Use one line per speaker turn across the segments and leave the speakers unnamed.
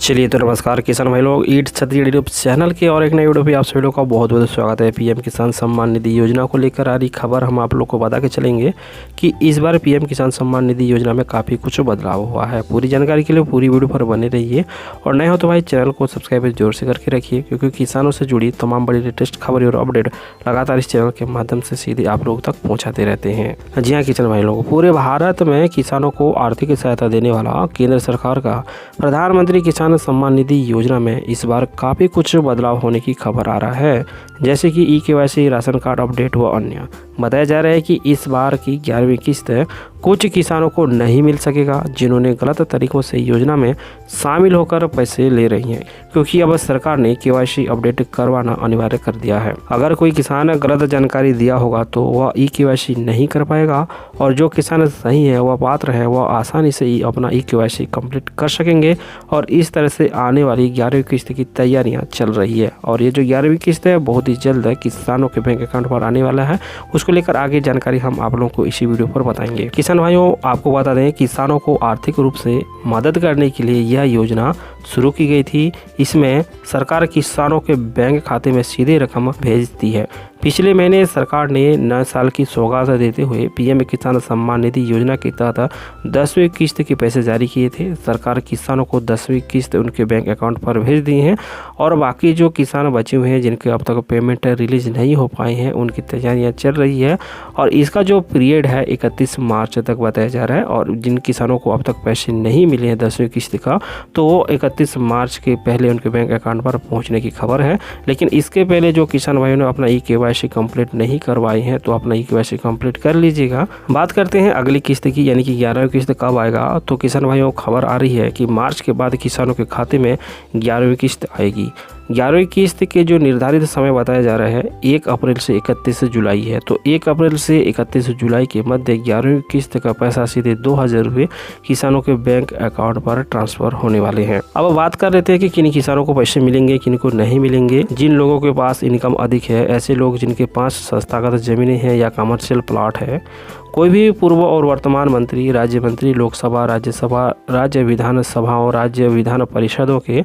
चलिए तो नमस्कार किसान भाई लोग, ईट छत्तीसगढ़ यूट्यूब चैनल के और एक नई वीडियो पे आप सभी लोग का बहुत बहुत स्वागत है। पीएम किसान सम्मान निधि योजना को लेकर आ रही खबर हम आप लोग को बता के चलेंगे कि इस बार पीएम किसान सम्मान निधि योजना में काफ़ी कुछ बदलाव हुआ है। पूरी जानकारी के लिए पूरी वीडियो पर बने रहिए और नए हो तो भाई चैनल को सब्सक्राइब जोर से करके रखिए, क्योंकि किसानों से जुड़ी तमाम बड़ी लेटेस्ट खबरें और अपडेट लगातार इस चैनल के माध्यम से सीधे आप लोगों तक पहुँचाते रहते हैं। जी हाँ किसान भाई लोग, पूरे भारत में किसानों को आर्थिक सहायता देने वाला केंद्र सरकार का प्रधानमंत्री किसान सम्मान निधि योजना में इस बार काफ़ी कुछ बदलाव होने की खबर आ रहा है, जैसे कि ई-केवाईसी, राशन कार्ड अपडेट व अन्य। बताया जा रहा है कि इस बार की 11वीं किस्त कुछ किसानों को नहीं मिल सकेगा जिन्होंने गलत तरीकों से योजना में शामिल होकर पैसे ले रही हैं, क्योंकि अब सरकार ने केवाईसी अपडेट करवाना अनिवार्य कर दिया है। अगर कोई किसान गलत जानकारी दिया होगा तो वह ई-केवाईसी नहीं कर पाएगा, और जो किसान सही है वह पात्र है वह आसानी से ही अपना ई-केवाईसी कंप्लीट कर सकेंगे। और इस तरह से आने वाली 11वीं किस्त की तैयारियां चल रही है, और ये जो 11वीं किस्त है बहुत ही जल्द किसानों के बैंक अकाउंट पर आने वाला है। उसको लेकर आगे जानकारी हम आप लोगों को इसी वीडियो पर बताएंगे। किसान भाइयों, आपको बता दें किसानों को आर्थिक रूप से मदद करने के लिए यह योजना शुरू की गई थी। इसमें सरकार किसानों के बैंक खाते में सीधे रकम भेजती है। पिछले महीने सरकार ने नए साल की सौगात देते हुए पीएम किसान सम्मान निधि योजना के तहत 10वीं किस्त के पैसे जारी किए थे। सरकार किसानों को 10वीं किस्त उनके बैंक अकाउंट पर भेज दी है, और बाकी जो किसान बचे हुए हैं जिनके अब तक पेमेंट रिलीज नहीं हो पाए हैं उनकी तैयारियां चल रही है। और इसका जो पीरियड है 31 मार्च तक बताया जा रहा है, और जिन किसानों को अब तक पैसे नहीं मिले हैं 10वीं किस्त का, तो वो 31 मार्च के पहले उनके बैंक अकाउंट पर पहुँचने की खबर है। लेकिन इसके पहले जो किसान भाइयों ने अपना ई-केवाईसी कंप्लीट नहीं करवाई है तो अपना ई-केवाईसी कंप्लीट कर लीजिएगा। बात करते हैं अगली किस्त की, यानी कि 11वीं किस्त कब आएगा। तो किसान भाइयों, खबर आ रही है कि मार्च के बाद किसानों के खाते में 11वीं किस्त आएगी। 11वीं किस्त के जो निर्धारित समय बताया जा रहा है 1 अप्रैल से 31 जुलाई है। तो 1 अप्रैल से 31 जुलाई के मध्य 11वीं किस्त का पैसा सीधे 2000 रुपये किसानों के बैंक अकाउंट पर ट्रांसफर होने वाले हैं। अब बात कर लेते हैं कि किन किसानों को पैसे मिलेंगे, किन को नहीं मिलेंगे। जिन लोगों के पास इनकम अधिक है, ऐसे लोग जिनके पास संस्थागत जमीनें हैं या कमर्शियल प्लॉट है, कोई भी पूर्व और वर्तमान मंत्री, राज्य मंत्री, लोकसभा, राज्यसभा, राज्य विधान सभाओं, राज्य विधान परिषदों के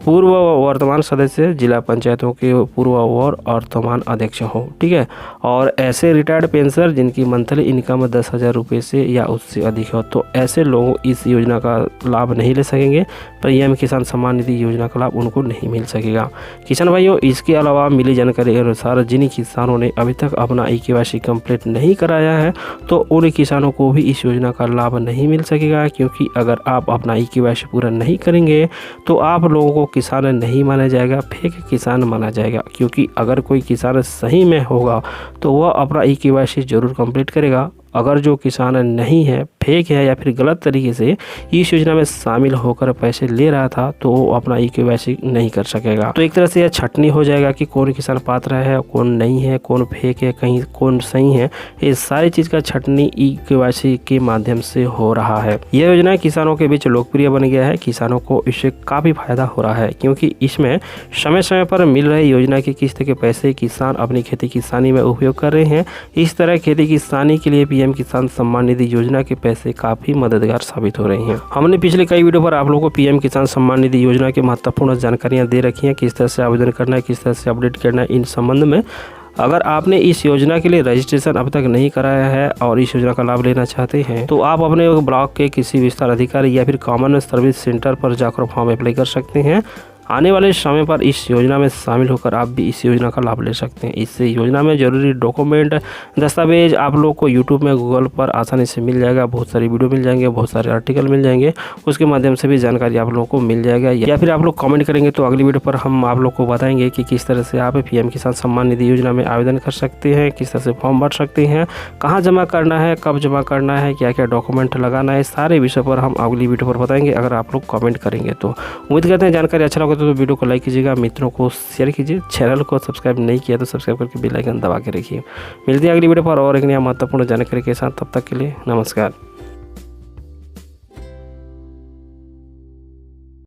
पूर्व वर्तमान सदस्य, जिला पंचायतों के पूर्व और वर्तमान अध्यक्ष हो, ठीक है। और ऐसे रिटायर्ड पेंशनर जिनकी मंथली इनकम 10,000 रुपये से या उससे अधिक हो, तो ऐसे लोग इस योजना का लाभ नहीं ले सकेंगे। पीएम किसान सम्मान निधि योजना का लाभ उनको नहीं मिल सकेगा। किसान भाइयों, इसके अलावा मिली जानकारी के अनुसार जिन किसानों ने अभी तक अपना ई-केवाईसी कंप्लीट नहीं कराया है तो उन किसानों को भी इस योजना का लाभ नहीं मिल सकेगा, क्योंकि अगर आप अपना ई-केवाईसी पूरा नहीं करेंगे तो आप लोगों को किसान नहीं माना जाएगा, फेक किसान माना जाएगा। क्योंकि अगर कोई किसान सही में होगा तो वह अपना ई-केवाईसी जरूर कंप्लीट करेगा। अगर जो किसान नहीं है, फेक है या फिर गलत तरीके से इस योजना में शामिल होकर पैसे ले रहा था, तो वो अपना ई-केवाईसी नहीं कर सकेगा। तो एक तरह से यह छटनी हो जाएगा कि कौन किसान पात्र है, कौन नहीं है, कौन फेक है, कहीं कौन सही है। ये सारी चीज़ का छटनी ई-केवाईसी के माध्यम से हो रहा है। यह योजना किसानों के बीच लोकप्रिय बन गया है। किसानों को इससे काफ़ी फायदा हो रहा है, क्योंकि इसमें समय समय पर मिल रहे योजना की किस्त के पैसे किसान अपनी खेती किसानी में उपयोग कर रहे हैं। इस तरह खेती किसानी के लिए पीएम किसान सम्मान निधि योजना के पैसे काफ़ी मददगार साबित हो रही हैं। हमने पिछले कई वीडियो पर आप लोगों को पीएम किसान सम्मान निधि योजना की महत्वपूर्ण जानकारियां दे रखी हैं, किस तरह से आवेदन करना है, किस तरह से अपडेट करना है। इन संबंध में अगर आपने इस योजना के लिए रजिस्ट्रेशन अब तक नहीं कराया है और इस योजना का लाभ लेना चाहते हैं तो आप अपने ब्लॉक के किसी विस्तार अधिकारी या फिर कॉमन सर्विस सेंटर पर जाकर फॉर्म अप्लाई कर सकते हैं। आने वाले समय पर इस योजना में शामिल होकर आप भी इस योजना का लाभ ले सकते हैं। इस योजना में जरूरी डॉक्यूमेंट, दस्तावेज आप लोग को यूट्यूब में, गूगल पर आसानी से मिल जाएगा। बहुत सारी वीडियो मिल जाएंगे, बहुत सारे आर्टिकल मिल जाएंगे, उसके माध्यम से भी जानकारी आप लोगों को मिल जाएगा। या फिर आप लोग कमेंट करेंगे तो अगली वीडियो पर हम आप लोग को बताएंगे कि किस तरह से आप पीएम किसान सम्मान निधि योजना में आवेदन कर सकते हैं, किस तरह से फॉर्म भर सकते हैं, कहाँ जमा करना है, कब जमा करना है, क्या क्या डॉक्यूमेंट लगाना है, सारे विषय पर हम अगली वीडियो पर बताएंगे अगर आप लोग कमेंट करेंगे तो। उम्मीद करते हैं जानकारी अच्छा लगा तो वीडियो को लाइक कीजिएगा, मित्रों को शेयर कीजिए, चैनल को सब्सक्राइब नहीं किया तो सब्सक्राइब करके बेल आइकन दबा के रखिए। मिलते हैं अगली वीडियो पर और एक नया महत्वपूर्ण जानकारी के साथ। तब तक के लिए नमस्कार।